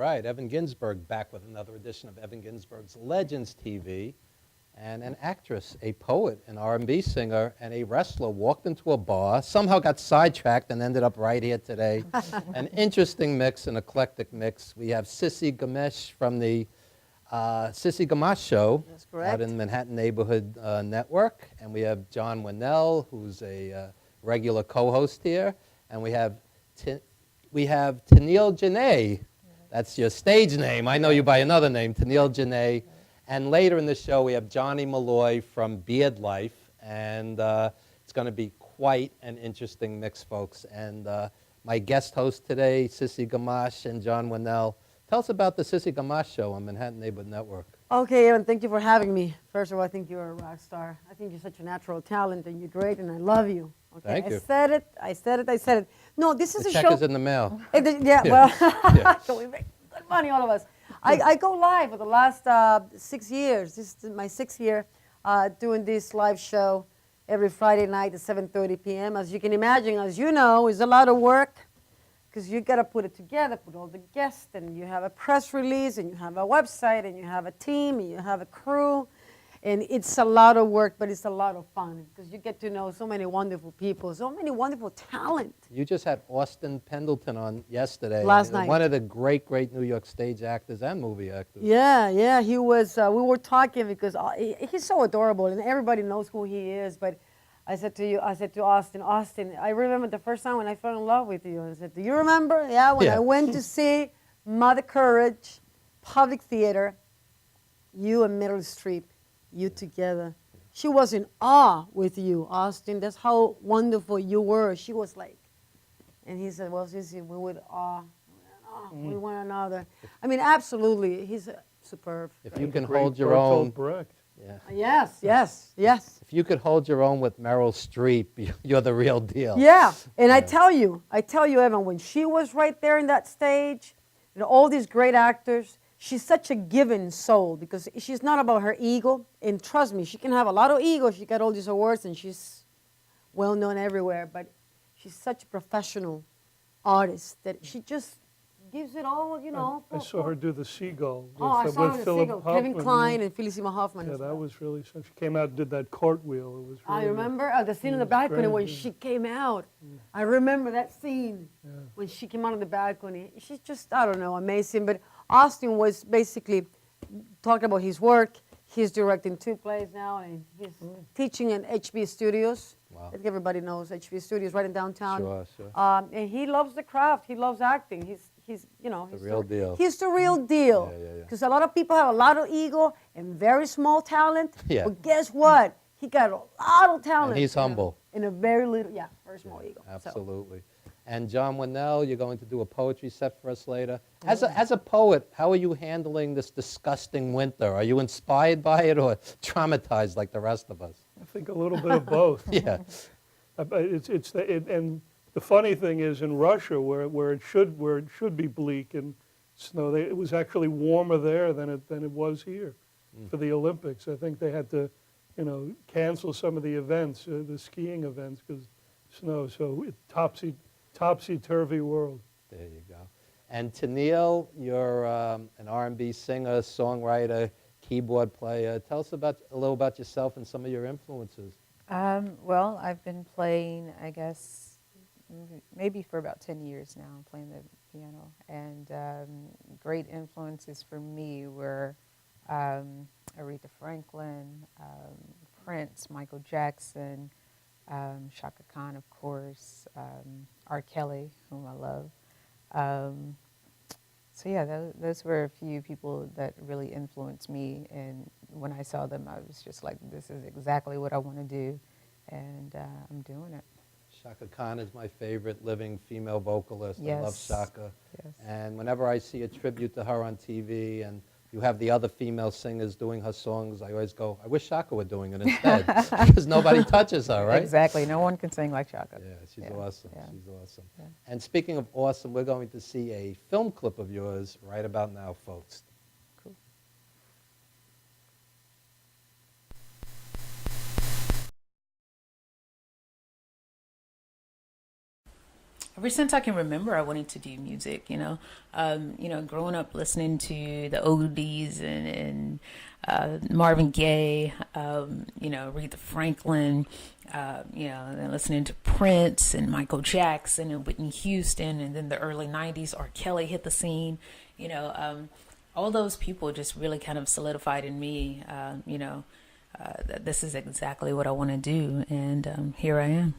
right, Evan Ginsberg back with another edition of Evan Ginsberg's Legends TV. And an actress, a poet, an R&B singer, and a wrestler walked into a bar, somehow got sidetracked and ended up right here today. An interesting mix, an eclectic mix. We have Sissy Gamache from the Sissy Gamache Show out in Manhattan Neighborhood Network. And we have John Winell, who's a regular co-host here. And we have Tennille Janae. That's your stage name. I know you by another name, Tennille Janae. And later in the show, we have Johnny Malloy from Beard Life. And it's going to be quite an interesting mix, folks. And my guest host today, Sissy Gamache and John Winell. Tell us about the Sissy Gamache Show on Manhattan Neighborhood Network. Okay, Evan, thank you for having me. First of all, I think you're a rock star. I think you're such a natural talent, and you're great, and I love you. Okay? Thank you. I said it. No, this is the a check show. is in the mail. Yeah, well, so we make good money, all of us. I go live for the last 6 years. This is my 6th year doing this live show every Friday night at 7:30 p.m. As you can imagine, as you know, it's a lot of work because you got to put it together, put all the guests, and you have a press release, and you have a website, and you have a team, and you have a crew. And it's a lot of work, but it's a lot of fun because you get to know so many wonderful people, so many wonderful talent. You just had Austin Pendleton on yesterday. Last night. One of the great New York stage actors and movie actors. Yeah, he was, we were talking because he's so adorable and everybody knows who he is. But I said to Austin, I remember the first time when I fell in love with you. I said, do you remember? Yeah, when I went to see Mother Courage, Public Theater, you and Meryl Streep. You together. She was in awe with you, Austin. That's how wonderful you were. She was like, and he said, well, Sissy, we were in awe. We one another. I mean, absolutely. He's superb. If you can hold your own. Yeah. Yes. If you could hold your own with Meryl Streep, you're the real deal. Yeah. And I tell you, Evan, when she was right there in that stage, and all these great actors, she's such a giving soul because she's not about her ego. And trust me, she can have a lot of ego. She got all these awards and she's well known everywhere. But she's such a professional artist that she just gives it all, you know. I saw her do The Seagull with, I saw her with in Philip Seagull, Hoffman. Kevin Kline and Felicity Hoffman. Yeah, that was really, so she came out and did that cartwheel. It was really, I remember the scene in the balcony when she came out. I remember that scene when she came out on the balcony. She's just, I don't know, amazing. But Austin was basically talking about his work. He's directing 2 plays now, and he's teaching in HB Studios. Wow. I think everybody knows HB Studios right in downtown. Sure. And he loves the craft. He loves acting. He's you know, The real deal. He's the real deal. Yeah. Because a lot of people have a lot of ego and very small talent. Yeah. But guess what? He got a lot of talent. And he's humble. In a very little, very small ego. Absolutely. And John Winell, you're going to do a poetry set for us later. As a poet, how are you handling this disgusting winter? Are you inspired by it or traumatized like the rest of us? I think a little bit of both. Yeah. And the funny thing is, in Russia, where it should be bleak and snow, it was actually warmer there than it was here for the Olympics. I think they had to, cancel some of the events, the skiing events, because snow. So topsy-turvy world. There you go. And Tennille, you're an R&B singer, songwriter, keyboard player. Tell us a little about yourself and some of your influences. Well, I've been playing, I guess, maybe for about 10 years now, playing the piano. And great influences for me were Aretha Franklin, Prince, Michael Jackson, Shaka Khan, of course, R. Kelly, whom I love. So yeah, those were a few people that really influenced me, and when I saw them, I was just like, this is exactly what I want to do, and I'm doing it. Shaka Khan is my favorite living female vocalist. Yes. I love Shaka. Yes. And whenever I see a tribute to her on TV and you have the other female singers doing her songs, I always go, I wish Shaka were doing it instead, because nobody touches her, right? Exactly. No one can sing like Shaka. Yeah, she's awesome. Yeah. She's awesome. Yeah. And speaking of awesome, we're going to see a film clip of yours right about now, folks. Cool. Ever since I can remember, I wanted to do music. Growing up listening to the oldies and Marvin Gaye, Aretha Franklin, and listening to Prince and Michael Jackson and Whitney Houston, and then the early '90s, R. Kelly hit the scene. All those people just really kind of solidified in me, that this is exactly what I want to do, and here I am.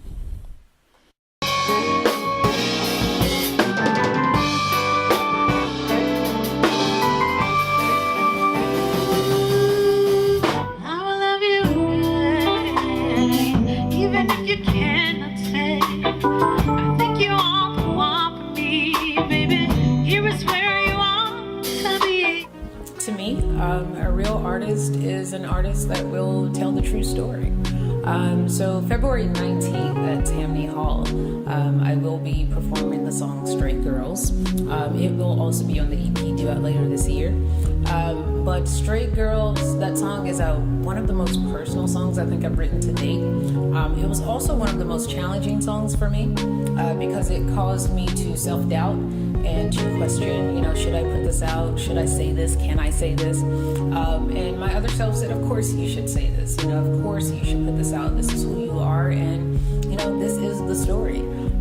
Even if you cannot say, I think you are the one for me, baby. Here is where you want to be. To me, a real artist is an artist that will tell the true story. So February 19th at Tammany Hall, I will be performing the song Straight Girls. It will also be on the EP due out later this year. But Straight Girls, that song is one of the most personal songs I think I've written to date. It was also one of the most challenging songs for me because it caused me to self-doubt and to question, should I put this out? Should I say this? Can I say this? And my other self said, of course you should say this. Of course you should put this out. This is who you are, and this is the story.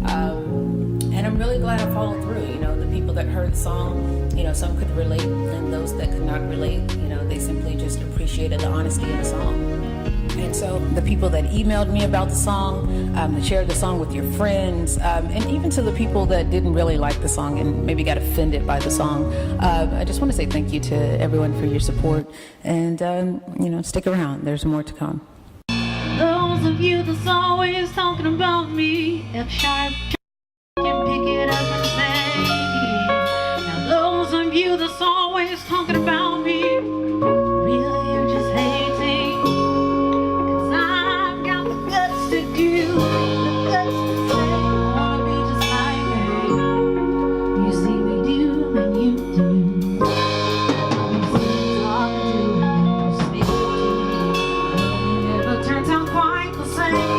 And I'm really glad I followed through. The people that heard the song, some could relate, and those that could not relate, they simply just appreciated the honesty of the song. And so the people that emailed me about the song, that shared the song with your friends, and even to the people that didn't really like the song and maybe got offended by the song, I just want to say thank you to everyone for your support, and stick around. There's more to come. Those of you that's always talking about me, F sharp can pick it up and say. Now those of you that's always talking about me, really you're just hating. 'Cause I've got the guts to do, the guts to say, I wanna be just like me. You see me do and you do. You see me talk and do and you speak to. It never turns out quite the same.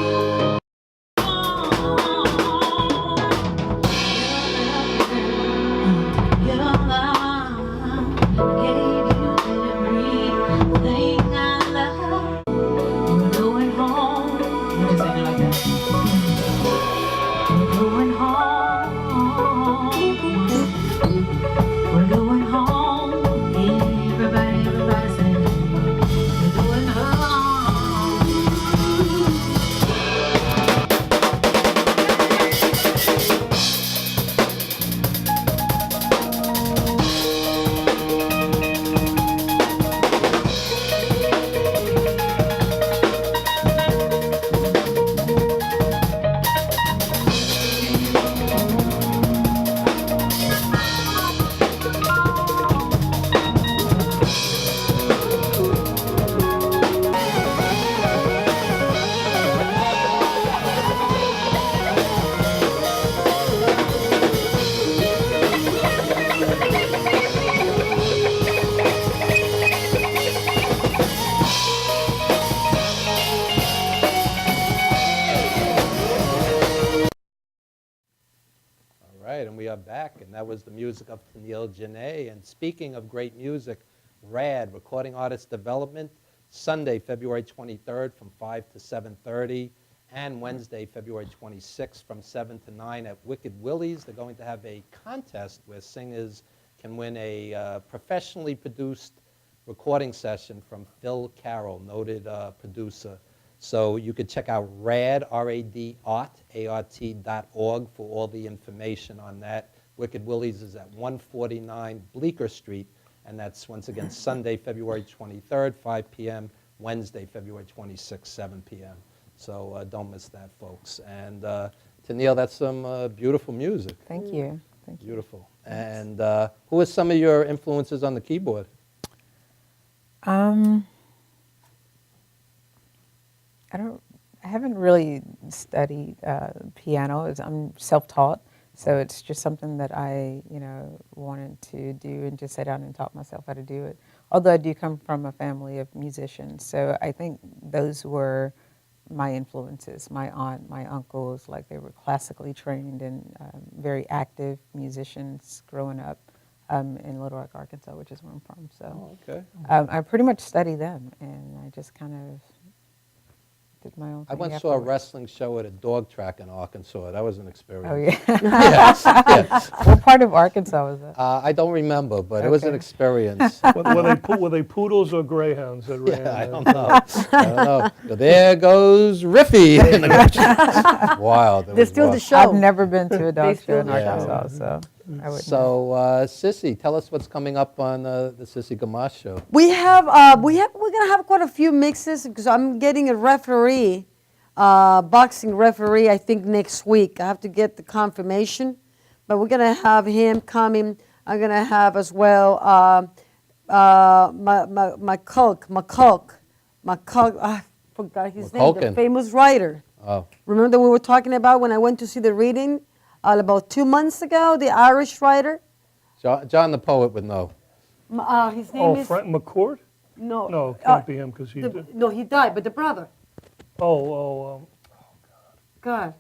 And we are back, and that was the music of Tennille Janae. And speaking of great music, RAD, Recording Artist Development, Sunday, February 23rd from 5 to 7:30, and Wednesday, February 26th from 7 to 9 at Wicked Willie's. They're going to have a contest where singers can win a professionally produced recording session from Phil Carroll, noted producer. So you could check out RAD, R-A-D, ART.org for all the information on that. Wicked Willie's is at 149 Bleecker Street, and that's, once again, Sunday, February 23rd, 5 p.m., Wednesday, February 26th, 7 p.m. So don't miss that, folks. And Tennille, that's some beautiful music. Thank you. Thank you. Beautiful. And who are some of your influences on the keyboard? I haven't really studied piano. I'm self-taught, so it's just something that I, wanted to do and just sat down and taught myself how to do it. Although I do come from a family of musicians, so I think those were my influences, my aunt, my uncles, like they were classically trained and very active musicians growing up in Little Rock, Arkansas, which is where I'm from. So Oh, okay. I pretty much study them, and I just kind of did my own I thing. once saw a afterwards. wrestling show at a dog track in Arkansas. That was an experience. Oh yeah. Yes, yes. What part of Arkansas was that? I don't remember, but it was an Okay. experience. Were they poodles or greyhounds that ran? Yeah, I don't know. I don't know. But there goes Riffy. Wild. It They was still the wild. show. I've never been to a dog still show in do. Arkansas, so I wouldn't know. So, Sissy, tell us what's coming up on the Sissy Gamache show. We're gonna have quite a few mixes because I'm getting a referee, boxing referee. I think next week. I have to get the confirmation, but we're gonna have him coming. I'm gonna have as well McCulk. I forgot his name. The McCulkin. famous writer. Oh, Remember we were talking about when I went to see the reading about 2 months ago. The Irish writer. John the poet would know. His name Oh, is Frank McCourt? no. No, can't be him because he the- did. no, he died, but the brother. God.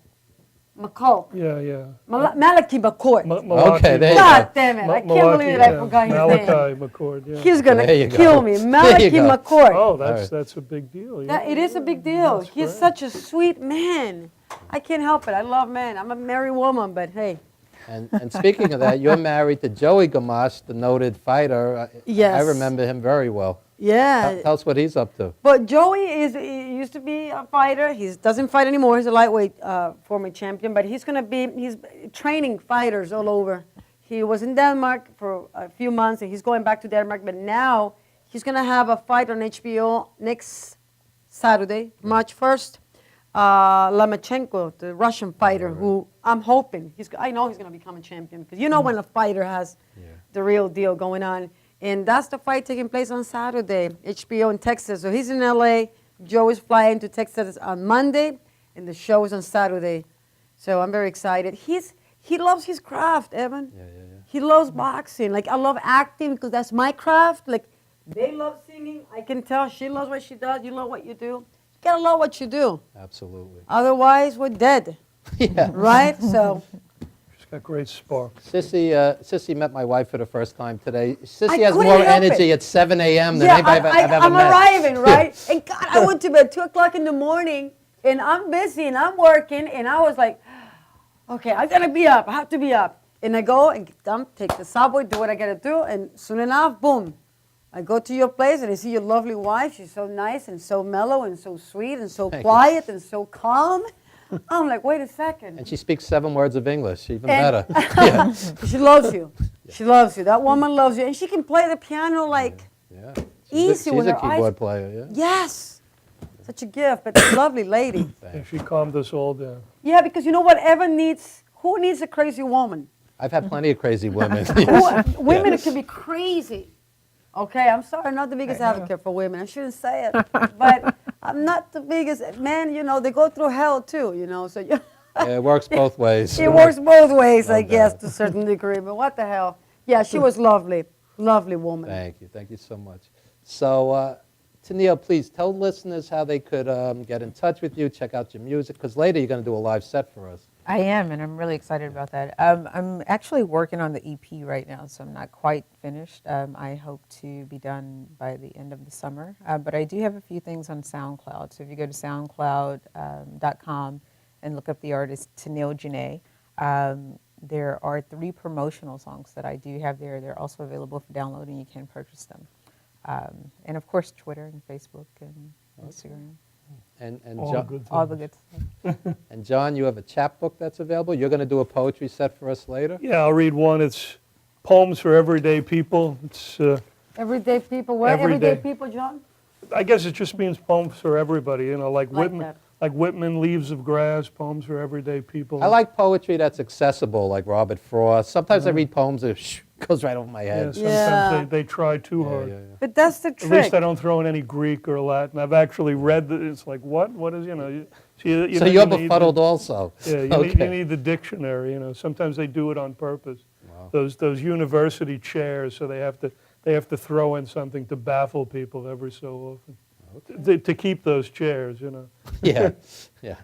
McCall. Yeah. Malachi McCourt. Okay, there you God go. damn it. I can't believe I forgot his name. Malachi McCord, yeah. He's going There you to kill go. me. There Malachi you go. McCourt. Oh, right. that's a big deal. Yeah. It is a big deal. That's He's great. such a sweet man. I can't help it. I love men. I'm a married woman, but hey. And speaking of that, you're married to Joey Gamache, the noted fighter. I Yes. remember him very well. Yeah. Tell us what he's up to. But Joey he used to be a fighter. He doesn't fight anymore. He's a lightweight former champion, but he's training fighters all over. He was in Denmark for a few months, and he's going back to Denmark. But now he's going to have a fight on HBO next Saturday, March 1st. Lomachenko, the Russian fighter, who I'm hoping, I know he's going to become a champion, because you know when a fighter has the real deal going on. And that's the fight taking place on Saturday, HBO in Texas. So he's in LA. Joe is flying to Texas on Monday, and the show is on Saturday. So I'm very excited. He loves his craft, Evan. Yeah. He loves boxing. Like, I love acting because that's my craft. Like, they love singing. I can tell she loves what she does. You love what you do. You gotta love what you do. Absolutely. Otherwise, we're dead. Yeah. Right? So, She's got great spark. Sissy met my wife for the first time today. Sissy I has couldn't more help energy it. at 7 a.m. than yeah, anybody I've ever I'm met. arriving, right? And God, I went to bed 2 o'clock in the morning, and I'm busy, and I'm working, and I was like, okay, I gotta be up. I have to be up. And I go and take the subway, do what I gotta do, and soon enough, boom. I go to your place and I see your lovely wife. She's so nice and so mellow and so sweet and so Thank you. quiet and so calm. I'm like, wait a second. And she speaks 7 words of English, even And- better. Yeah. She loves you. She loves you. That woman loves you. And she can play the piano like, Yeah. Easy She's with a her eyes- keyboard player, yeah. yes. Such a gift, but a lovely lady. And she calmed us all down. Yeah, because you know what? Who needs a crazy woman? I've had plenty of crazy women. Women can be crazy. Okay, I'm sorry, I'm not the biggest advocate for women. I shouldn't say it, but I'm not the biggest. Men, they go through hell too, so Yeah, it works both ways. it works both ways, No I guess, doubt. to a certain degree, but what the hell. Yeah, she was lovely, lovely woman. Thank you so much. So, Tennille, please tell listeners how they could get in touch with you, check out your music, because later you're going to do a live set for us. I am, and I'm really excited about that. I'm actually working on the EP right now, so I'm not quite finished. I hope to be done by the end of the summer. But I do have a few things on SoundCloud. So if you go to soundcloud.com and look up the artist Tennille Janae, there are 3 promotional songs that I do have there. They're also available for downloading. You can purchase them. And of course, Twitter and Facebook and Instagram. And All John, good All the things. good stuff. and John, you have a chapbook that's available. You're going to do a poetry set for us later. Yeah, I'll read one. It's Poems for Everyday People. It's Everyday people, what? Everyday. Everyday people, John? I guess it just means poems for everybody, like Like Whitman, that. like Whitman, Leaves of Grass, poems for everyday people. I like poetry that's accessible, like Robert Frost. Sometimes I read poems that goes right over my Yeah, head. sometimes Yeah. they try too Yeah, hard. yeah, yeah. But that's the At least trick. I don't throw in any Greek or Latin. I've actually read it's like, what is, So know, you're you need befuddled also. Yeah, you Okay. need the dictionary, Sometimes they do it on purpose. Wow. Those university chairs, so they have to throw in something to baffle people every so often. to keep those chairs, you know. Yeah, yeah.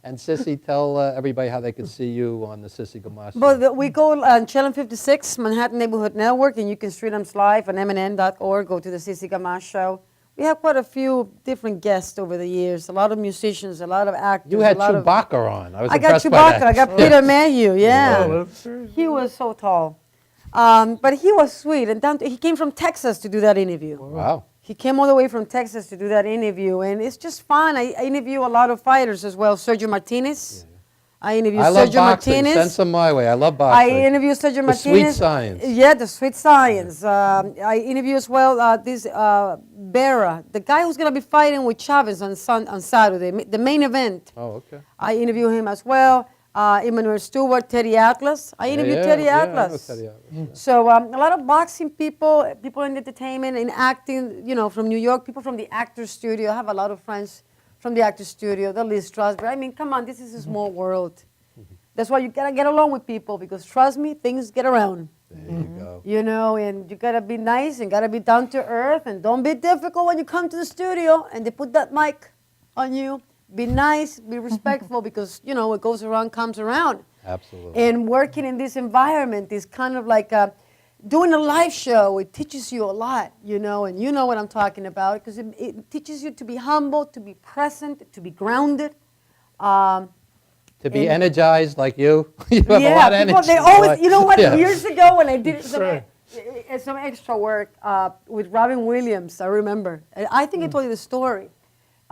And Sissy, tell everybody how they can see you on the Sissy Gamache. But we go on Channel 56, Manhattan Neighborhood Network, and you can stream them live on mnn.org. Go to the Sissy Gamache show. We have quite a few different guests over the years. A lot of musicians, a lot of actors. You had a lot Chewbacca on. I was I got impressed by Chewbacca. that. I got Peter Mayhew. Yeah. Oh, that's very He was so tall. But he was sweet. And he came from Texas to do that interview. Wow. He came all the way from Texas to do that interview. And it's just fun. I interview a lot of fighters as well. Sergio Martinez. I interview I love Sergio boxing. Martinez. Send some my way. I love I boxing. interview Sergio The Martinez. sweet science. Yeah, the sweet science. I interview as well this Berra, the guy who's going to be fighting with Chavez on Saturday, the main event. Oh, okay. I interview him as well. Emmanuel Stewart, Teddy Atlas. I interview Teddy I know Atlas. Teddy Atlas. So a lot of boxing people, people in entertainment, in acting, you know, from New York, people from the Actors Studio. I have a lot of friends from the Actors Studio, the Lee Strasberg. I mean, come on, this is a small world. That's why you gotta get along with people, because trust me, things get around. There you go. You know, and you gotta be nice and gotta be down to earth, and don't be difficult when you come to the studio and they put that mic on you. Be nice, be respectful, because you know what goes around comes around. Absolutely. And working in this environment is kind of like doing a live show. It teaches you a lot, you know, and you know what I'm talking about, because it teaches you to be humble, to be present, to be grounded. To be energized like you. You have a lot of people, energy. they always, you know what, Yeah. years ago when I did right. some extra work with Robin Williams, I remember. I think I told you the story.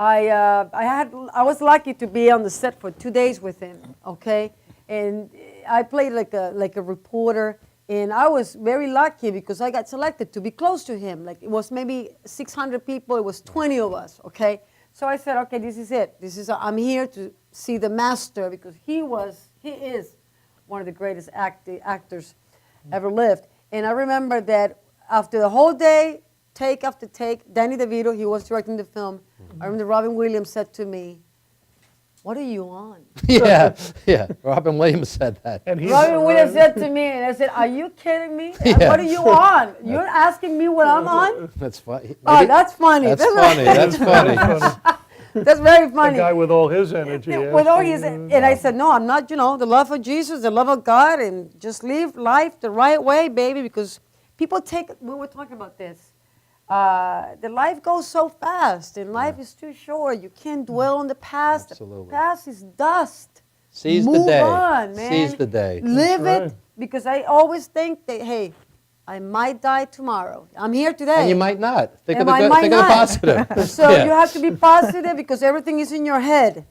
I was lucky to be on the set for 2 days with him, okay? And I played like a reporter, and I was very lucky because I got selected to be close to him. Like, it was maybe 600 people, it was 20 of us, okay? So I said, okay, this is it. I'm here to see the master, because he is one of the greatest actors ever lived. And I remember that after the whole day, take after take, Danny DeVito, he was directing the film. I remember Robin Williams said to me, "What are you on?" Yeah, yeah. Robin Williams said that. And he's Robin Williams right. said to me, and I said, "Are you kidding me? Yeah. What are you on? You're asking me what I'm on?" That's funny. Oh, that's funny. That's funny. That's funny. That's very The funny. guy with all his energy. With all his, and I said, no, I'm not, you know, the love of Jesus, the love of God, and just live life the right way, baby, because people we were talking about this. The life goes so fast, and life is too short. You can't dwell on the past. Absolutely. The past is dust. Seize Move the day. on, man. Seize the day. Live That's it, right. because I always think that, hey, I might die tomorrow. I'm here today. And you might not. Think of And the I good. might Think of the not. positive. So Yeah. you have to be positive, because everything is in your head.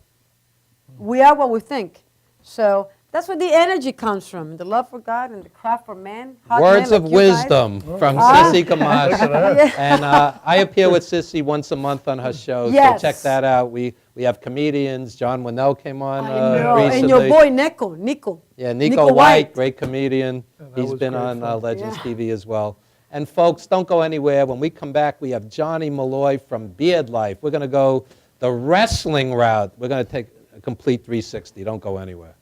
We are what we think. So that's where the energy comes from, the love for God and the craft for man. Hot Words men of like you guys. wisdom from Ah. Sissy Gamache. Yeah. And I appear with Sissy once a month on her show, Yes. so check that out. We have comedians. John Winell came on I know. recently. And your boy, Nico. Yeah, Nico White, great comedian. that He's was been great on fun. Legends Yeah. TV as well. And folks, don't go anywhere. When we come back, we have Johnny Malloy from Beard Life. We're going to go the wrestling route. We're going to take a complete 360. Don't go anywhere.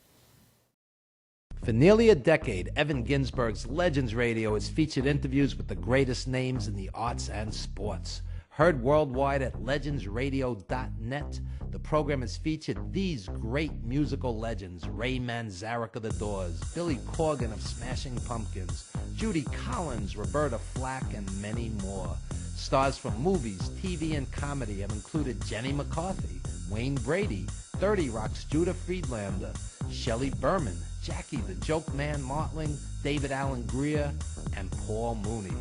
For nearly a decade, Evan Ginsberg's Legends Radio has featured interviews with the greatest names in the arts and sports. Heard worldwide at legendsradio.net, the program has featured these great musical legends: Ray Manzarek of The Doors, Billy Corgan of Smashing Pumpkins, Judy Collins, Roberta Flack, and many more. Stars from movies, TV, and comedy have included Jenny McCarthy, Wayne Brady, 30 Rock's Judah Friedlander, Shelley Berman, Jackie the Joke Man Martling, David Allen Greer, and Paul Mooney.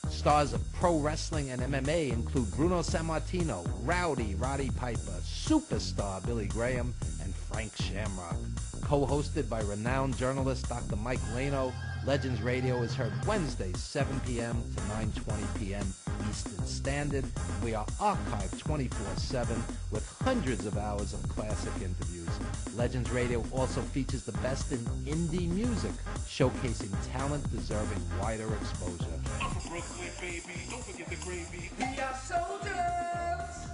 Stars of pro wrestling and MMA include Bruno Sammartino, Rowdy Roddy Piper, Superstar Billy Graham, and Frank Shamrock. Co-hosted by renowned journalist Dr. Mike Leno, Legends Radio is heard Wednesdays, 7 p.m. to 9:20 p.m. Eastern Standard. We are archived 24/7 with hundreds of hours of classic interviews. Legends Radio also features the best in indie music, showcasing talent deserving wider exposure. I'm from Brooklyn, baby. Don't forget the gravy. We are soldiers.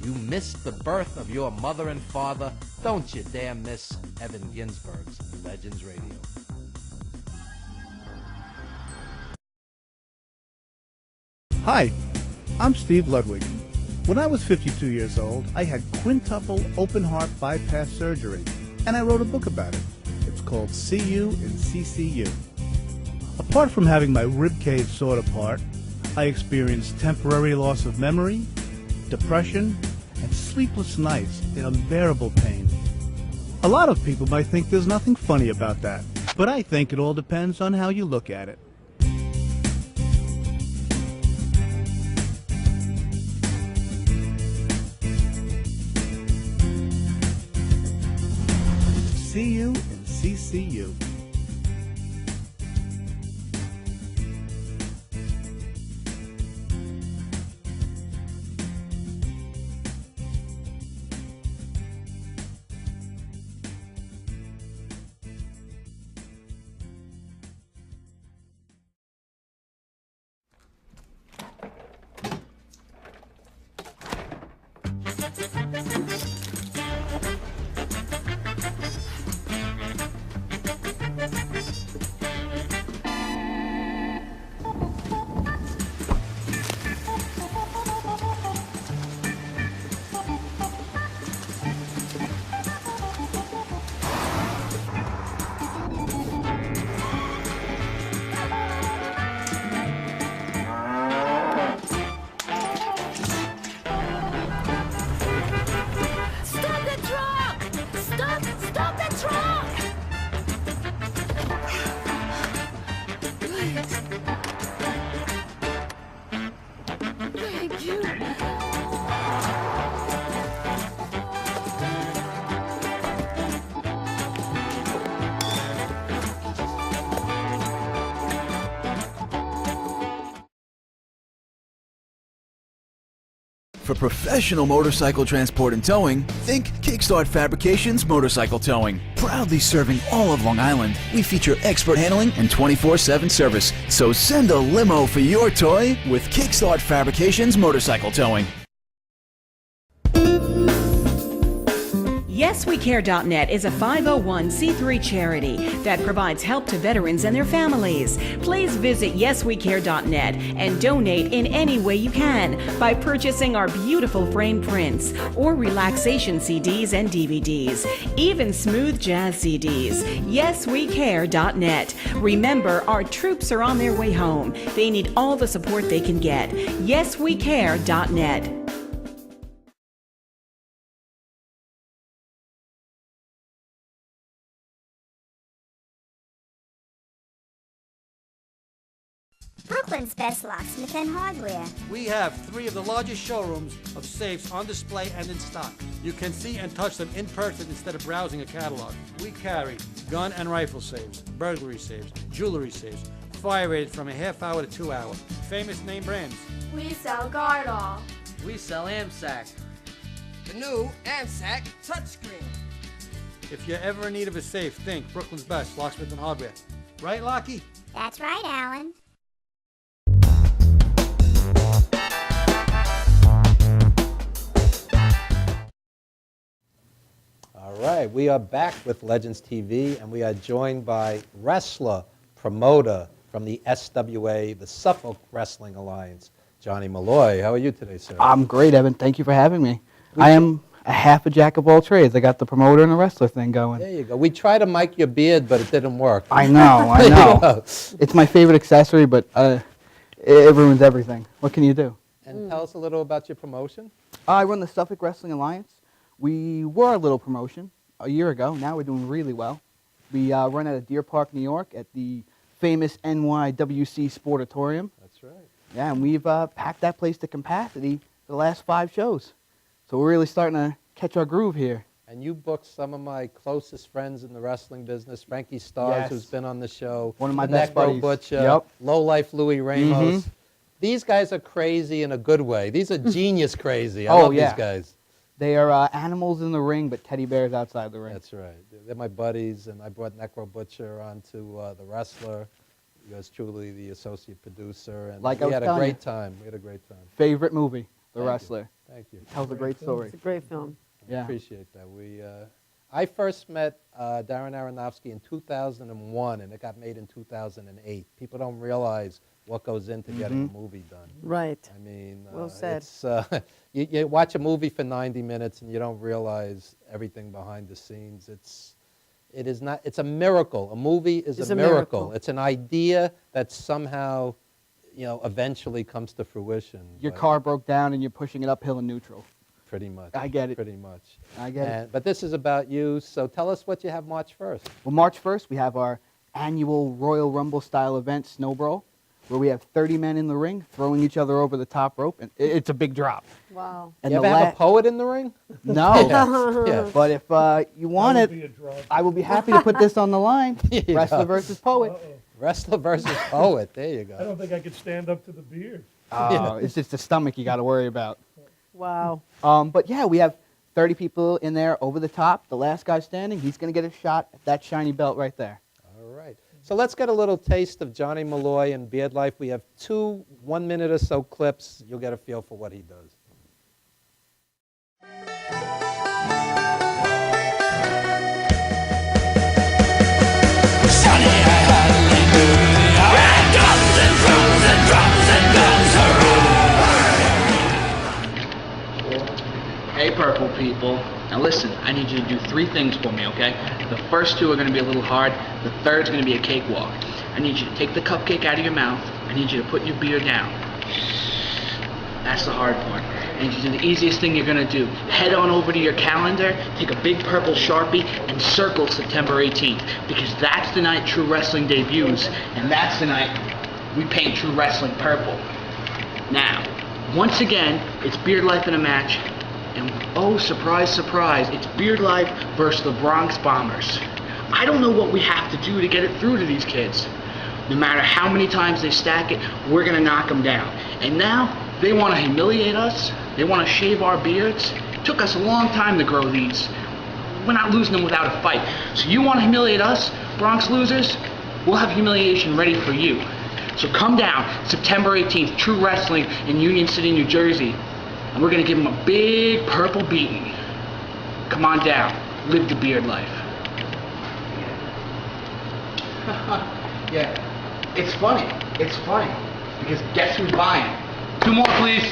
You missed the birth of your mother and father. Don't you dare miss Evan Ginsberg's Legends Radio. Hi, I'm Steve Ludwig. When I was 52 years old, I had quintuple open heart bypass surgery, and I wrote a book about it. It's called See You in CCU. Apart from having my rib cage sawed apart, I experienced temporary loss of memory, depression, and sleepless nights in unbearable pain. A lot of people might think there's nothing funny about that, but I think it all depends on how you look at it. See you in CCU. Stop the truck! Stop the truck! Thank you. For professional motorcycle transport and towing, think Kickstart Fabrications Motorcycle Towing. Proudly serving all of Long Island, we feature expert handling and 24/7 service. So send a limo for your toy with Kickstart Fabrications Motorcycle Towing. YesWeCare.net is a 501c3 charity that provides help to veterans and their families. Please visit YesWeCare.net and donate in any way you can by purchasing our beautiful framed prints or relaxation CDs and DVDs, even smooth jazz CDs. YesWeCare.net. Remember, our troops are on their way home. They need all the support they can get. YesWeCare.net. Brooklyn's best locksmith and hardware. We have 3 of the largest showrooms of safes on display and in stock. You can see and touch them in person instead of browsing a catalog. We carry gun and rifle safes, burglary safes, jewelry safes, fire rated from a half hour to 2 hour. Famous name brands. We sell Gardol. We sell AMSAC. The new AMSAC touchscreen. If you're ever in need of a safe, think Brooklyn's best locksmith and hardware. Right, Lockie? That's right, Alan. All right, we are back with Legends TV, and we are joined by wrestler, promoter from the SWA, the Suffolk Wrestling Alliance, Johnny Malloy. How are you today, sir? I'm great, Evan. Thank you for having me. I am a half a jack of all trades. I got the promoter and the wrestler thing going. There you go. We tried to mic your beard, but it didn't work. I know, I know. It's my favorite accessory, but it ruins everything. What can you do? And tell us a little about your promotion. I run the Suffolk Wrestling Alliance. We were a little promotion a year ago. Now we're doing really well. We run out of Deer Park, New York at the famous NYWC Sportatorium. That's right. Yeah, and we've packed that place to capacity for the last 5 shows. So we're really starting to catch our groove here. And you booked some of my closest friends in the wrestling business, Frankie Stars, Yes. who's been on the show. One of my the best Necro buddies. Butcher, Yep. Low Life Louis Ramos. Mhm. These guys are crazy in a good way. These are genius crazy. I Oh, love yeah. these guys. They are animals in the ring, but teddy bears outside the ring. That's right. They're my buddies, and I brought Necro Butcher onto the wrestler. Yours truly, the associate producer, and Like I we was had a telling great you. time. We had a great time. Favorite movie, The Thank you. Wrestler. Thank you. Tells a great story. It's a great film. Yeah. Appreciate that. I first met Darren Aronofsky in 2001, and it got made in 2008. People don't realize what goes into getting a movie done. Right. I mean, Well said. it's, you watch a movie for 90 minutes and you don't realize everything behind the scenes. It is not, it's a miracle. A movie is a miracle. It's an idea that somehow, eventually comes to fruition. Your but car broke down and you're pushing it uphill in neutral. Pretty much. I get it. Pretty much. I get it. But this is about you, so tell us what you have March 1st. Well, March 1st, we have our annual Royal Rumble style event, Snow Brawl, where we have 30 men in the ring throwing each other over the top rope, and it's a big drop. Wow. And You ever have a poet in the ring? No. Yeah. But if you want That it, would be a drop. I will be happy to put this on the line. There you Wrestler go. versus poet. Wrestler versus poet. There you I go. don't think I could stand up to the beard. Oh, it's just the stomach you got to worry about. Wow. But yeah, we have 30 people in there over the top. The last guy standing, he's going to get a shot at that shiny belt right there. All right. So let's get a little taste of Johnny Malloy and Beard Life. We have 2 one-minute or so clips. You'll get a feel for what he does. Hey, purple people. Now listen, I need you to do 3 things for me, okay? The first 2 are going to be a little hard. The third's going to be a cakewalk. I need you to take the cupcake out of your mouth. I need you to put your beer down. That's the hard part. I need you to do the easiest thing you're going to do. Head on over to your calendar, take a big purple Sharpie, and circle September 18th. Because that's the night True Wrestling debuts, and that's the night we paint True Wrestling purple. Now, once again, it's Beard Life in a match. And oh, surprise, surprise, it's Beard Life versus the Bronx Bombers. I don't know what we have to do to get it through to these kids. No matter how many times they stack it, we're gonna knock them down. And now, they wanna humiliate us, they wanna shave our beards. It took us a long time to grow these. We're not losing them without a fight. So you wanna humiliate us, Bronx losers? We'll have humiliation ready for you. So come down, September 18th, True Wrestling in Union City, New Jersey. And we're gonna give him a big purple beating. Come on down, live the beard life. Yeah, it's funny, because guess who's buying? 2 more, please.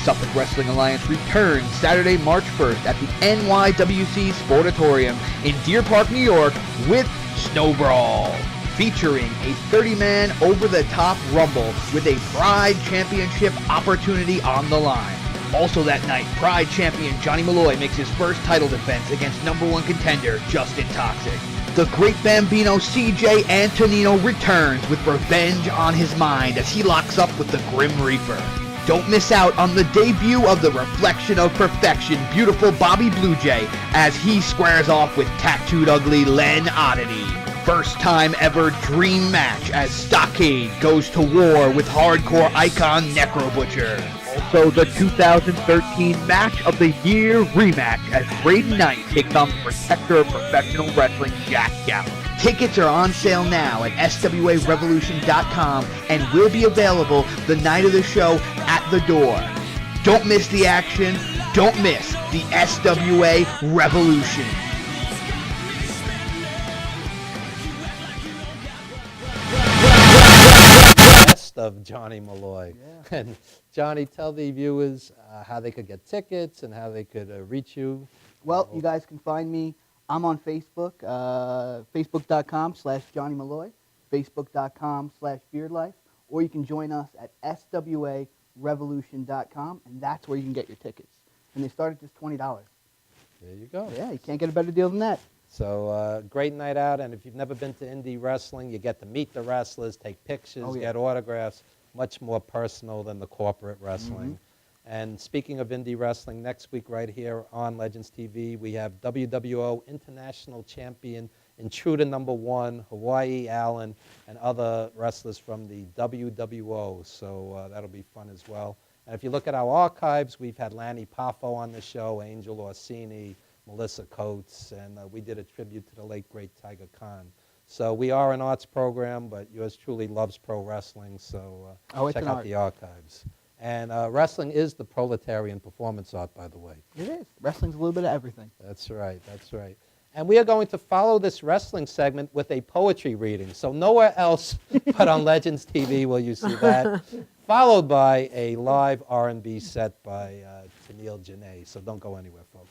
Suffolk Wrestling Alliance returns Saturday, March 1st at the NYWC Sportatorium in Deer Park, New York with Snow Brawl, featuring a 30-man over-the-top rumble with a Pride Championship opportunity on the line. Also that night, Pride champion Johnny Malloy makes his first title defense against #1 contender Justin Toxic. The Great Bambino CJ Antonino returns with revenge on his mind as he locks up with the Grim Reaper. Don't miss out on the debut of the Reflection of Perfection, beautiful Bobby Blue Jay, as he squares off with tattooed ugly Len Oddity. First time ever dream match as Stockade goes to war with hardcore icon Necro Butcher. Also the 2013 Match of the Year rematch as Braden Knight takes on the protector of professional wrestling, Jack Gallows. Tickets are on sale now at SWARevolution.com and will be available the night of the show at the door. Don't miss the action. Don't miss the SWA Revolution. Best of Johnny Malloy. And Johnny, tell the viewers how they could get tickets and how they could reach you. Well, you guys can find me. I'm on Facebook, facebook.com/Johnny Malloy, facebook.com/BeardLife, or you can join us at SWARevolution.com, and that's where you can get your tickets. And they start at just $20. There you go. Yeah, you can't get a better deal than that. So great night out, and if you've never been to indie wrestling, you get to meet the wrestlers, take pictures, get autographs, much more personal than the corporate wrestling. And speaking of indie wrestling, next week right here on Legends TV, we have WWO International Champion Intruder #1, Hawaii Allen, and other wrestlers from the WWO. So that'll be fun as well. And if you look at our archives, we've had Lanny Poffo on the show, Angel Orsini, Melissa Coates, and we did a tribute to the late, great Tiger Khan. So we are an arts program, but yours truly loves pro wrestling, so check out the archives. And wrestling is the proletarian performance art, by the way. It is. Wrestling's a little bit of everything. That's right, that's right. And we are going to follow this wrestling segment with a poetry reading. So nowhere else but on Legends TV will you see that. Followed by a live R&B set by Tennille Janae. So don't go anywhere, folks.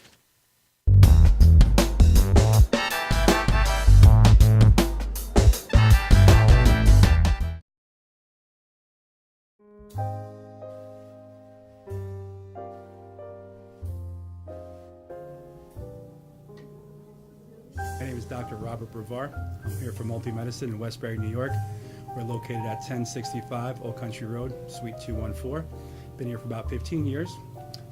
My name is Dr. Robert Brevard. I'm here for Multi-Medicine in Westbury, New York. We're located at 1065 Old Country Road, Suite 214. Been here for about 15 years.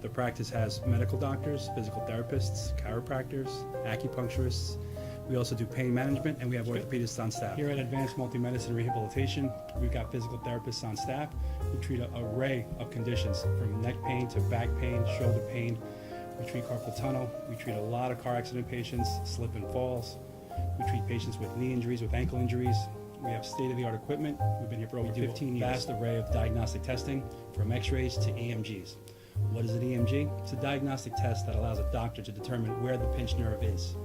The practice has medical doctors, physical therapists, chiropractors, acupuncturists. We also do pain management, and we have orthopedists on staff. Here at Advanced Multi-Medicine Rehabilitation, we've got physical therapists on staff who treat an array of conditions, from neck pain to back pain, shoulder pain. We treat carpal tunnel. We treat a lot of car accident patients, slip and falls. We treat patients with knee injuries, with ankle injuries. We have state-of-the-art equipment. We've been here for over 15 years. Vast array of diagnostic testing, from x-rays to EMGs. What is an EMG? It's a diagnostic test that allows a doctor to determine where the pinched nerve is.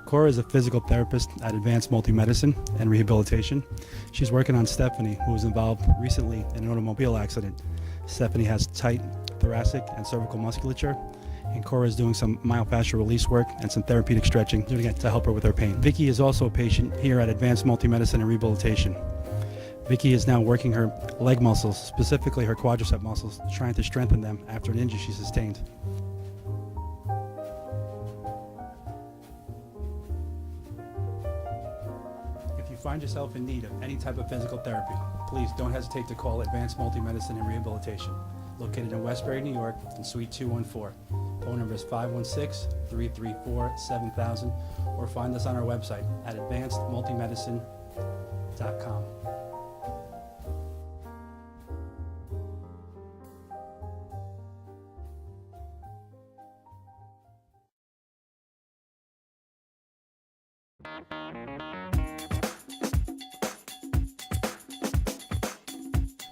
Cora is a physical therapist at Advanced Multi-Medicine and Rehabilitation. She's working on Stephanie, who was involved recently in an automobile accident. Stephanie has tight thoracic and cervical musculature, and Cora is doing some myofascial release work and some therapeutic stretching, doing it to help her with her pain. Vicky is also a patient here at Advanced Multi-Medicine and Rehabilitation. Vicky is now working her leg muscles, specifically her quadricep muscles, trying to strengthen them after an injury she sustained. If you find yourself in need of any type of physical therapy, please don't hesitate to call Advanced Multi-Medicine and Rehabilitation, located in Westbury, New York, in Suite 214. Phone number is 516-334-7000, or find us on our website at advancedmultimedicine.com.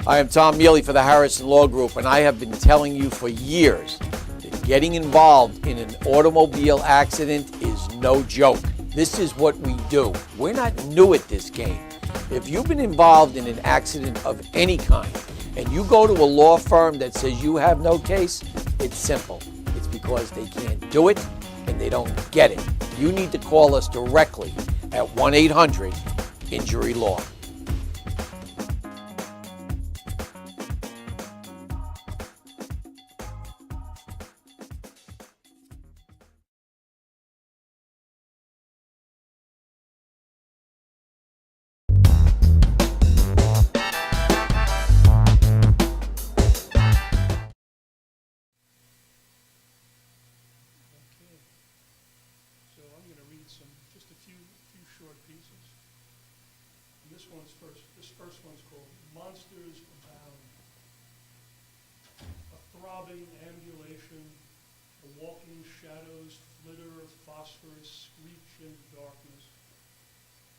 I am Tom Mealy for the Harrison Law Group, and I have been telling you for years that getting involved in an automobile accident is no joke. This is what we do. We're not new at this game. If you've been involved in an accident of any kind, and you go to a law firm that says you have no case, it's simple. It's because they can't do it and they don't get it. You need to call us directly at 1-800-INJURY-LAW. So I'm going to read just a few short pieces. And this first one's called Monsters Abound. A throbbing ambulation, the walking shadows flitter of phosphorus, screech in darkness.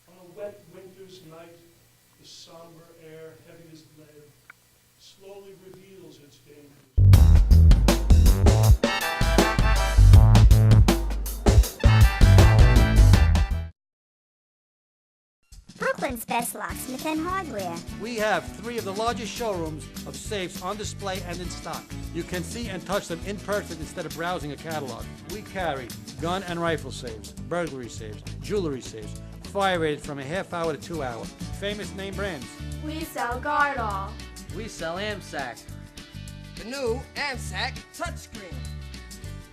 On a wet winter's night, the somber air, heavy as lead, slowly reveals its dangers. Brooklyn's best locksmith and hardware. We have 3 of the largest showrooms of safes on display and in stock. You can see and touch them in person instead of browsing a catalog. We carry gun and rifle safes, burglary safes, jewelry safes, fire rated from a half hour to 2 hour. Famous name brands. We sell Gardol. We sell AMSAC. The new AMSAC touchscreen.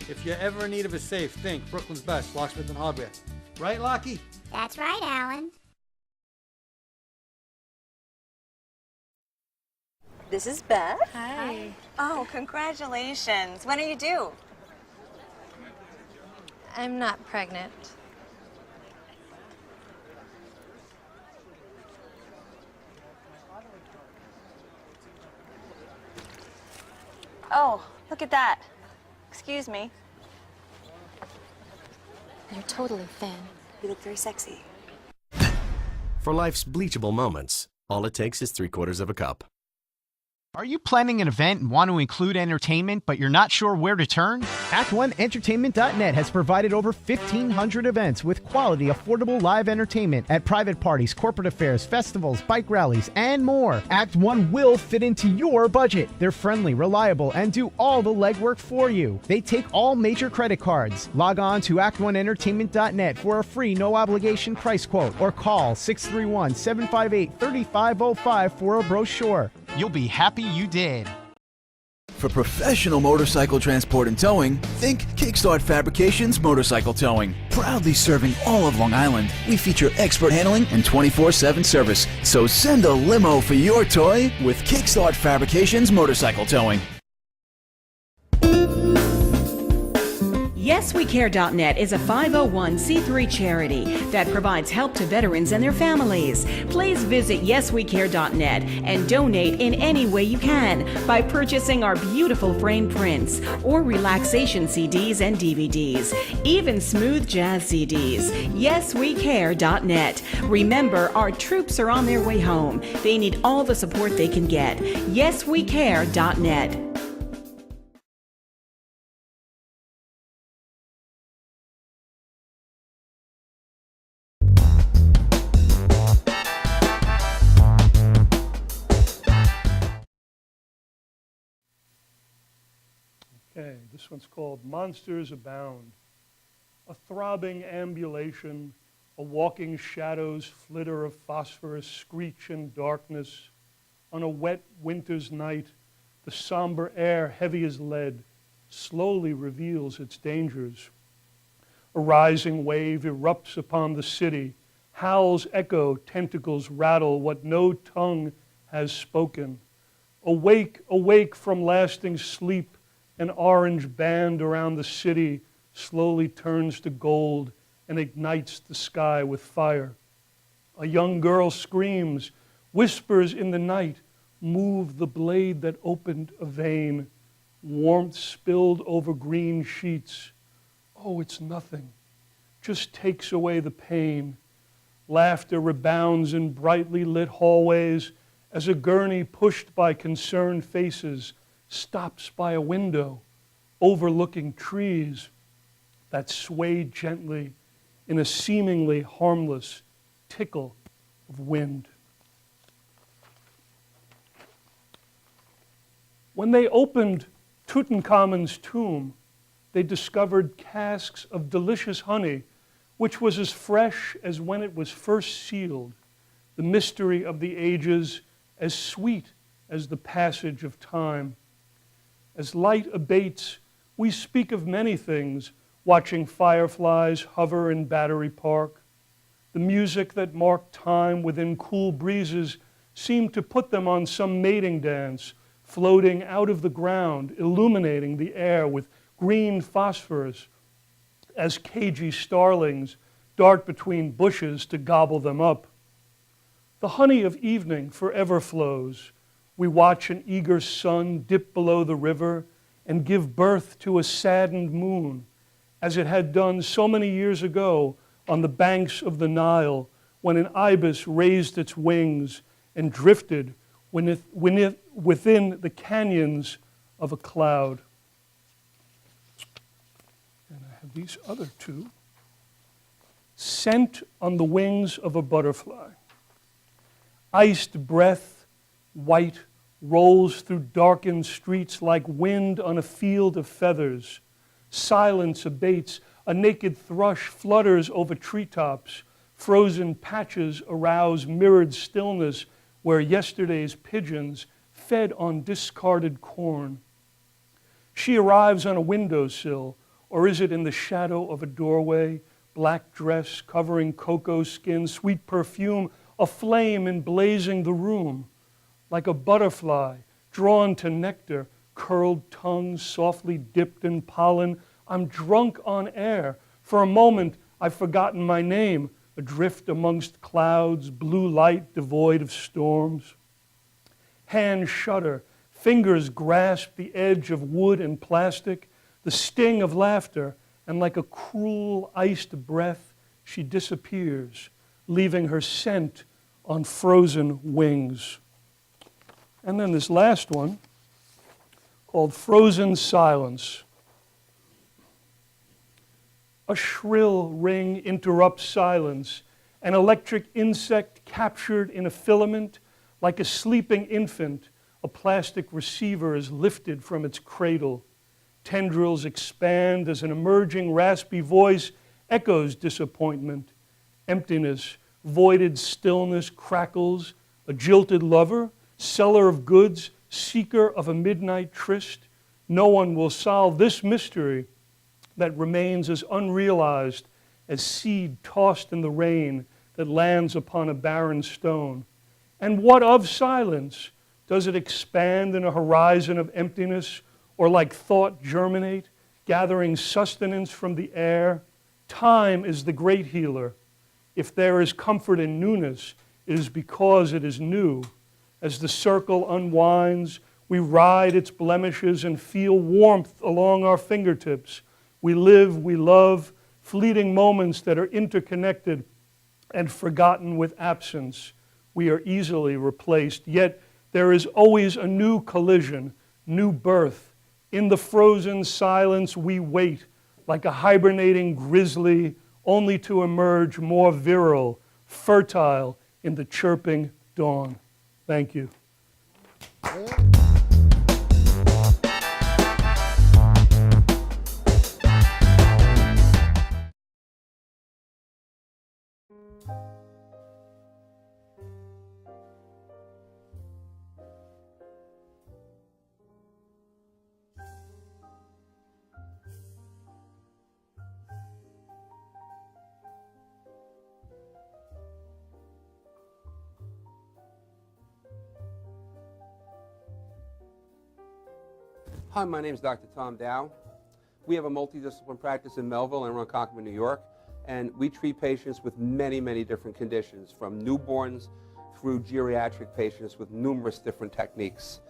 If you're ever in need of a safe, think Brooklyn's best locksmith and hardware. Right, Lockie? That's right, Alan. This is Beth. Hi. Oh, congratulations. When are you due? I'm not pregnant. Oh, look at that. Excuse me. You're totally thin. You look very sexy. For life's bleachable moments, all it takes is 3/4 of a cup. Are you planning an event and want to include entertainment, but you're not sure where to turn? Act1Entertainment.net has provided over 1,500 events with quality, affordable live entertainment at private parties, corporate affairs, festivals, bike rallies, and more. Act 1 will fit into your budget. They're friendly, reliable, and do all the legwork for you. They take all major credit cards. Log on to Act1Entertainment.net for a free, no-obligation price quote, or call 631-758-3505 for a brochure. You'll be happy you did. For professional motorcycle transport and towing, think Kickstart Fabrications Motorcycle Towing. Proudly serving all of Long Island, we feature expert handling and 24/7 service. So send a limo for your toy with Kickstart Fabrications Motorcycle Towing. YesWeCare.net is a 501c3 charity that provides help to veterans and their families. Please visit YesWeCare.net and donate in any way you can by purchasing our beautiful frame prints or relaxation CDs and DVDs, even smooth jazz CDs. YesWeCare.net. Remember, our troops are on their way home. They need all the support they can get. YesWeCare.net. Okay, this one's called Monsters Abound. A throbbing ambulation, a walking shadows flitter of phosphorus, screech in darkness. On a wet winter's night, the somber air, heavy as lead, slowly reveals its dangers. A rising wave erupts upon the city. Howls echo, tentacles rattle what no tongue has spoken. Awake, awake from lasting sleep, an orange band around the city slowly turns to gold and ignites the sky with fire. A young girl screams, whispers in the night, move the blade that opened a vein. Warmth spilled over green sheets. Oh, it's nothing. Just takes away the pain. Laughter rebounds in brightly lit hallways as a gurney pushed by concerned faces stops by a window overlooking trees that sway gently in a seemingly harmless tickle of wind. When they opened Tutankhamun's tomb, they discovered casks of delicious honey, which was as fresh as when it was first sealed, the mystery of the ages as sweet as the passage of time. As light abates, we speak of many things, watching fireflies hover in Battery Park. The music that marked time within cool breezes seemed to put them on some mating dance, floating out of the ground, illuminating the air with green phosphorus as cagey starlings dart between bushes to gobble them up. The honey of evening forever flows. We watch an eager sun dip below the river and give birth to a saddened moon, as it had done so many years ago on the banks of the Nile when an ibis raised its wings and drifted within the canyons of a cloud. And I have these other two. Scent on the wings of a butterfly. Iced breath, white, rolls through darkened streets like wind on a field of feathers. Silence abates, a naked thrush flutters over treetops. Frozen patches arouse mirrored stillness where yesterday's pigeons fed on discarded corn. She arrives on a windowsill, or is it in the shadow of a doorway? Black dress covering cocoa skin, sweet perfume, a flame emblazing the room. Like a butterfly drawn to nectar, curled tongue softly dipped in pollen. I'm drunk on air. For a moment, I've forgotten my name, adrift amongst clouds, blue light devoid of storms. Hands shudder, fingers grasp the edge of wood and plastic, the sting of laughter, and like a cruel iced breath, she disappears, leaving her scent on frozen wings. And then this last one, called Frozen Silence. A shrill ring interrupts silence, an electric insect captured in a filament. Like a sleeping infant, a plastic receiver is lifted from its cradle. Tendrils expand as an emerging raspy voice echoes disappointment. Emptiness, voided stillness crackles. A jilted lover, seller of goods, seeker of a midnight tryst. No one will solve this mystery that remains as unrealized as seed tossed in the rain that lands upon a barren stone. And what of silence? Does it expand in a horizon of emptiness, or like thought germinate, gathering sustenance from the air? Time is the great healer. If there is comfort in newness, it is because it is new. As the circle unwinds, we ride its blemishes and feel warmth along our fingertips. We live, we love, fleeting moments that are interconnected and forgotten with absence. We are easily replaced, yet there is always a new collision, new birth. In the frozen silence we wait, like a hibernating grizzly, only to emerge more virile, fertile in the chirping dawn. Thank you. Hi, my name is Dr. Tom Dow. We have a multidiscipline practice in Melville and Ronkonkoma, New York, and we treat patients with many, many different conditions, from newborns through geriatric patients with numerous different techniques.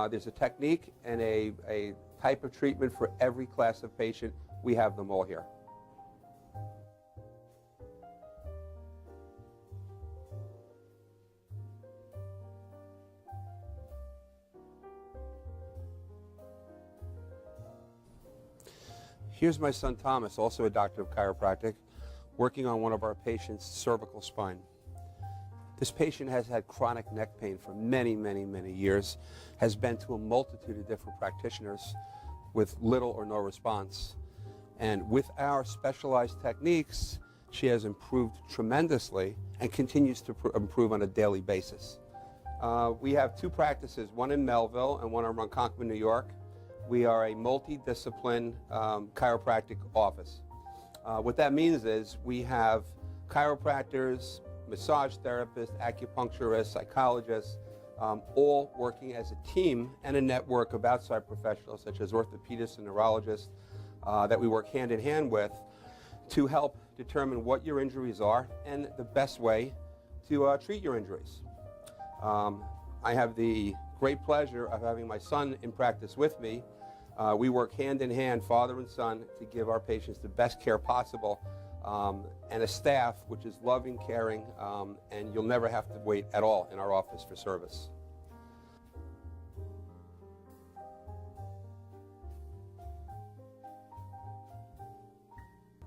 There's a technique and a type of treatment for every class of patient. We have them all here. Here's my son Thomas, also a doctor of chiropractic, working on one of our patients' cervical spine. This patient has had chronic neck pain for many, many, many years, has been to a multitude of different practitioners with little or no response. And with our specialized techniques, she has improved tremendously and continues to improve on a daily basis. We have two practices, one in Melville and one in Ronkonkoma, New York. We are a multidiscipline chiropractic office. What that means is we have chiropractors, massage therapists, acupuncturists, psychologists, all working as a team and a network of outside professionals such as orthopedists and neurologists that we work hand in hand with to help determine what your injuries are and the best way to treat your injuries. I have the great pleasure of having my son in practice with me. We work hand in hand, father and son, to give our patients the best care possible, and a staff which is loving, caring, and you'll never have to wait at all in our office for service.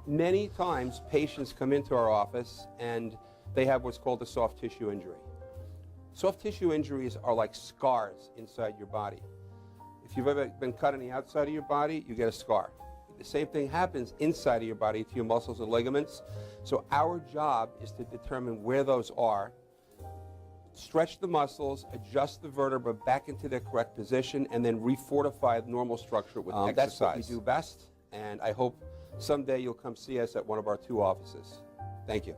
Many times patients come into our office and they have what's called a soft tissue injury. Soft tissue injuries are like scars inside your body. If you've ever been cut on the outside of your body, you get a scar. The same thing happens inside of your body to your muscles and ligaments. So our job is to determine where those are, stretch the muscles, adjust the vertebra back into their correct position, and then refortify the normal structure with exercise. That's what we do best, and I hope someday you'll come see us at one of our two offices. Thank you.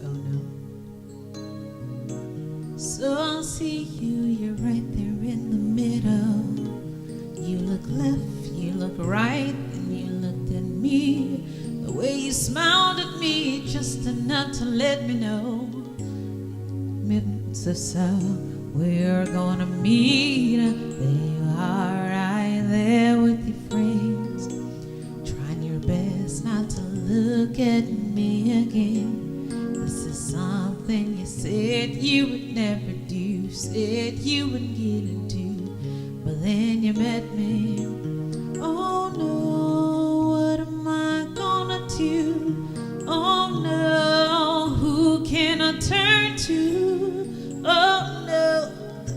Oh no. So I see you, you're right there in the middle. You look left, you look right, and you looked at me. The way you smiled at me, just enough to let me know. It's so we're gonna meet. There you are, right there with your friends, trying your best not to look at me again. This is something you said you would never do, said you wouldn't get into, but then you met me. Oh no, what am I gonna do? Oh no, who can I turn to? Oh no,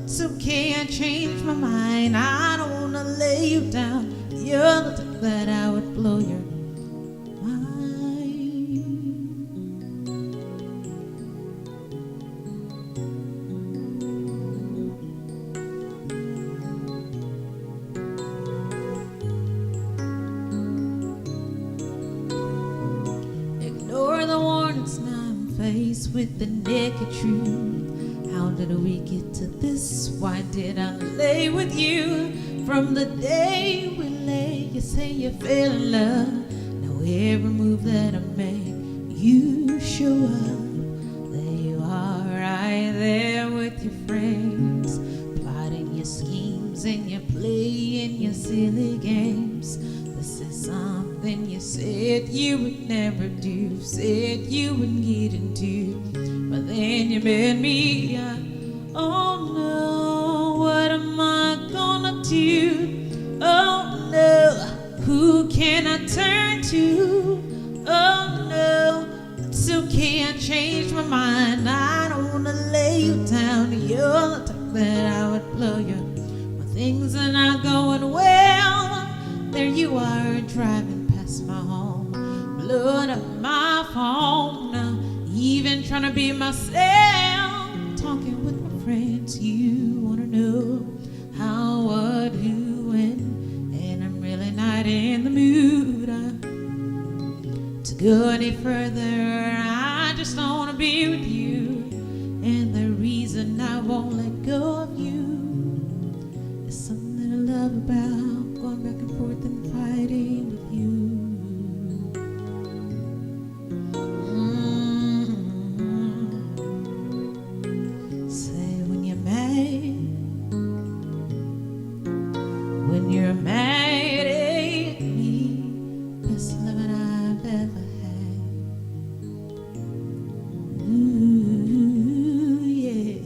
it's okay, I changed my mind. I don't wanna lay you down. You're the type that I would blow your with the naked truth. How did we get to this? Why did I lay with you? From the day we lay, you say you fell in love. Now every move that I make, you show up. There you are, right there with your friends, plotting your schemes and you're playing your silly games. This is something you said you would never do, said you wouldn't get into, but then you met me. Oh no, what am I gonna do? Oh no, who can I turn to? Oh no, it's okay, I changed my mind. I don't wanna lay you down. You're the type that I would blow you when things are not going well. There you are, driving past my home, blowing up my phone, even trying to be myself, talking with my friends. You wanna know go any further. I just don't want to be with you. And the reason I won't let go of you is something I love about going back and forth and fighting with you. Say when you're mad, when you're mad at me, best loving I've ever had. Ooh, yeah.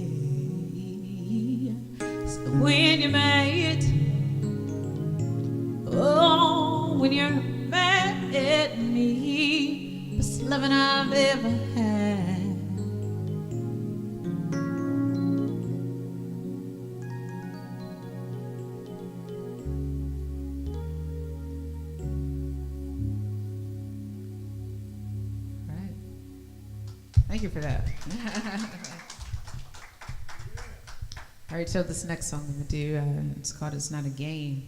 So when you're mad, oh, when you're mad at me, best loving I've ever had. Thank you for that. All right, so this next song I'm gonna do, it's called "It's Not a Game,"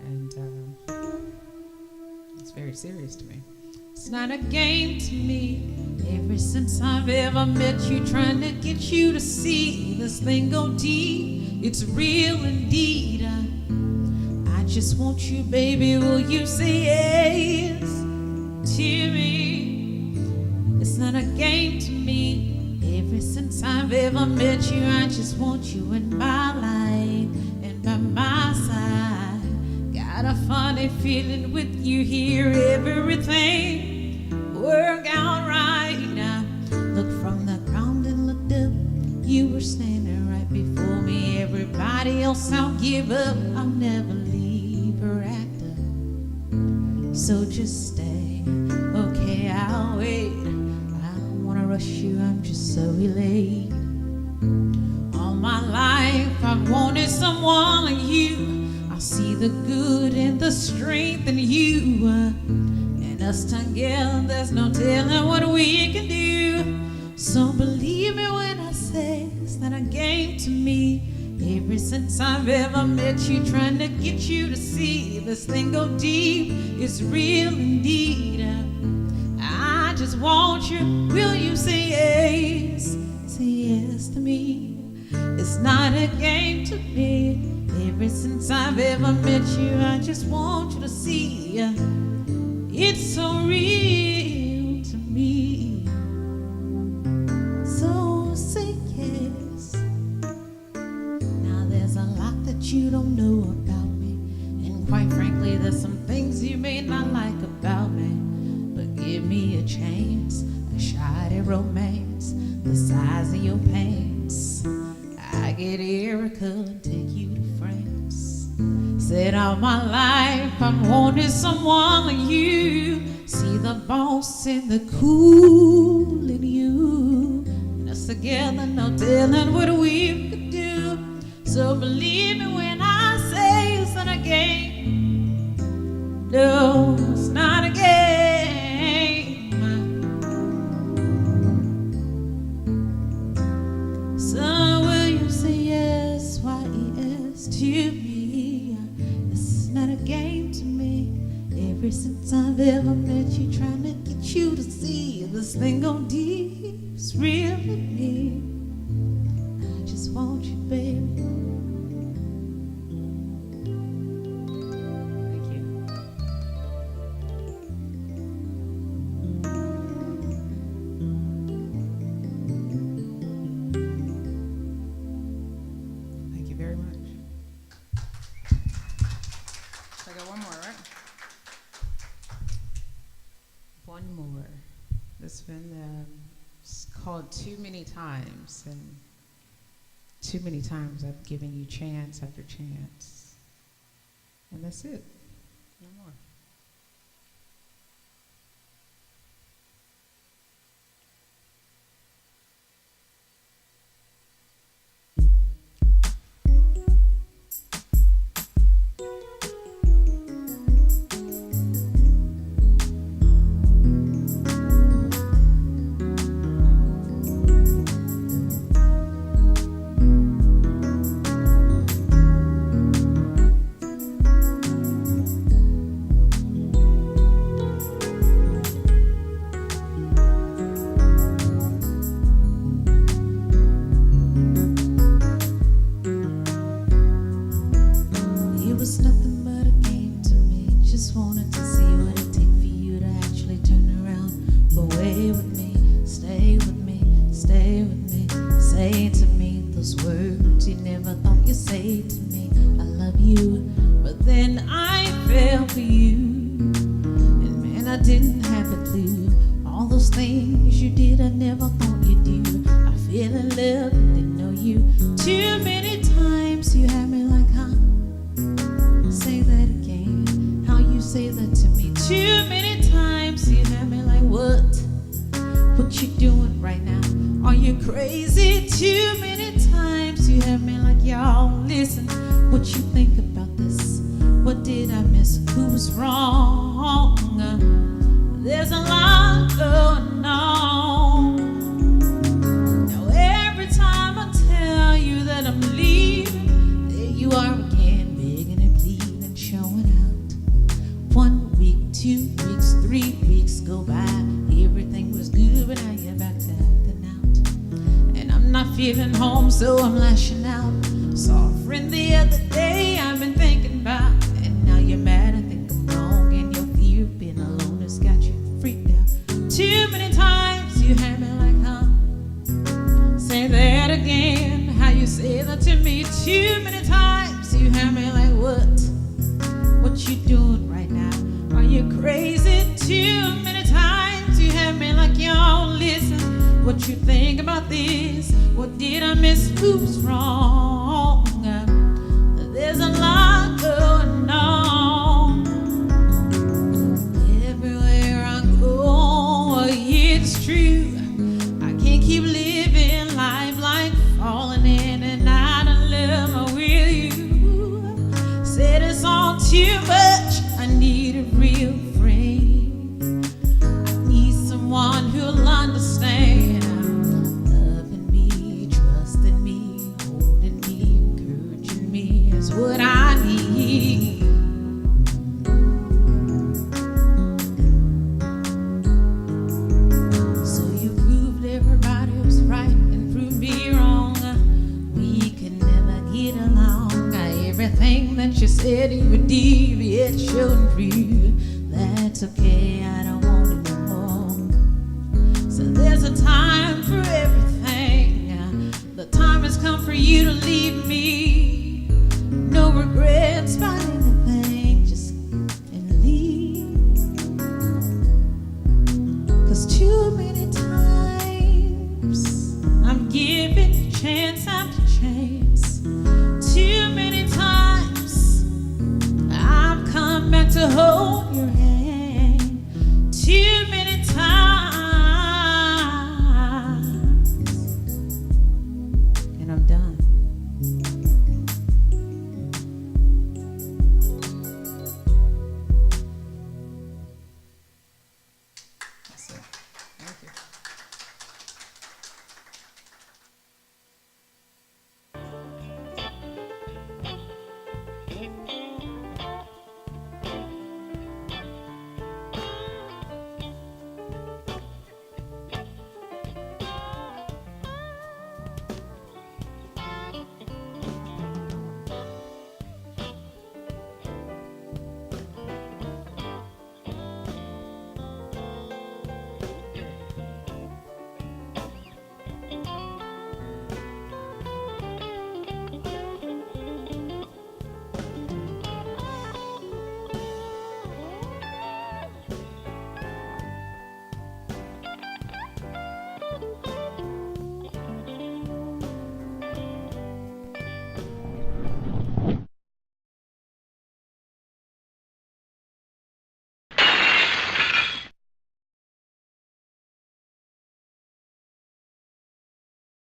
and it's very serious to me. It's not a game to me. Ever since I've ever met you, trying to get you to see this thing go deep. It's real indeed. I just want you, baby. Will you say yes to me? It's not a game to me. Ever since I've ever met you, I just want you in my life and by my side. Got a funny feeling with you here. Everything work out right now. Look from the ground and looked up. You were standing right before me. Everybody else I'll give up. I'll never leave or act up. So just stay. Okay, I'll wait. Rush you, I'm just so elate. All my life I've wanted someone like you. I see the good and the strength in you. And us together, there's no telling what we can do. So believe me when I say it's not a game to me. Ever since I've ever met you, trying to get you to see this thing go deep. It's real indeed. I just want you, will you say yes? Say yes to me. It's not a game to me. Ever since I've ever met you, I just want you to see it's so real to me. So say yes. Now there's a lot that you don't know about me, and quite frankly, there's some things you may not like about me. Give me a chance, a shot at romance, the size of your pants. I get Erica and take you to France. Said all my life I've wanted someone like you. See the boss and the cool in you. And us together, no telling what we could do. So believe me when I say it's not a game. No, it's not a game. So will you say yes, Y-E-S to me? This is not a game to me. Ever since I've ever met you, trying to get you to see this thing go deep. It's real with me. I just want you, baby. It's called Too Many Times, and too many times I've given you chance after chance, and that's it, no more. say to me those words you never thought you'd say to me. I love you, but then I fell for you. And man, I didn't have a clue. All those things you did, I never thought you'd do. I fell in love, didn't know you. Too many times you had me like, huh? Say that again. How you say that to me? Too many times you had me like, what? What you doing right now? Are you crazy? Too many times you have me like, y'all, listen. What you think about this? What did I miss? Who's wrong? There's a lot going on. Now every time I tell you that I'm leaving, there you are again, begging and pleading and showing out. 1 week, 2 weeks, 3 weeks go by. Everything was good, but now you're back to acting out. And I'm not feeling home, so I'm lashing out. Saw a friend the other day I've been thinking about. And now you're mad, I think I'm wrong. And your fear of being alone has got you freaked out. Too many times you had me like, huh? Say that again. How you say that to me? Too many times you had me like, what? What you doing right now? Are you crazy? Too many times you had me like, y'all, listen. What you think about this? What did I miss? Who's wrong? There's a lot going on. Everywhere I go, it's true. I can't keep living life like falling in and out of love with you. Said it's all too much. I need a real friend. I need someone who'll understand. Loving me, trusting me, holding me, encouraging me is what I need. So you proved everybody was right and proved me wrong. We could never get along. Everything that you said you would do, it showed through. That's okay, I don't want it no more. So there's a time for everything. The time has come for you to leave me. No regrets about anything, just and leave. 'Cause too many times I'm giving chance after chance. Too many times I've come back to hold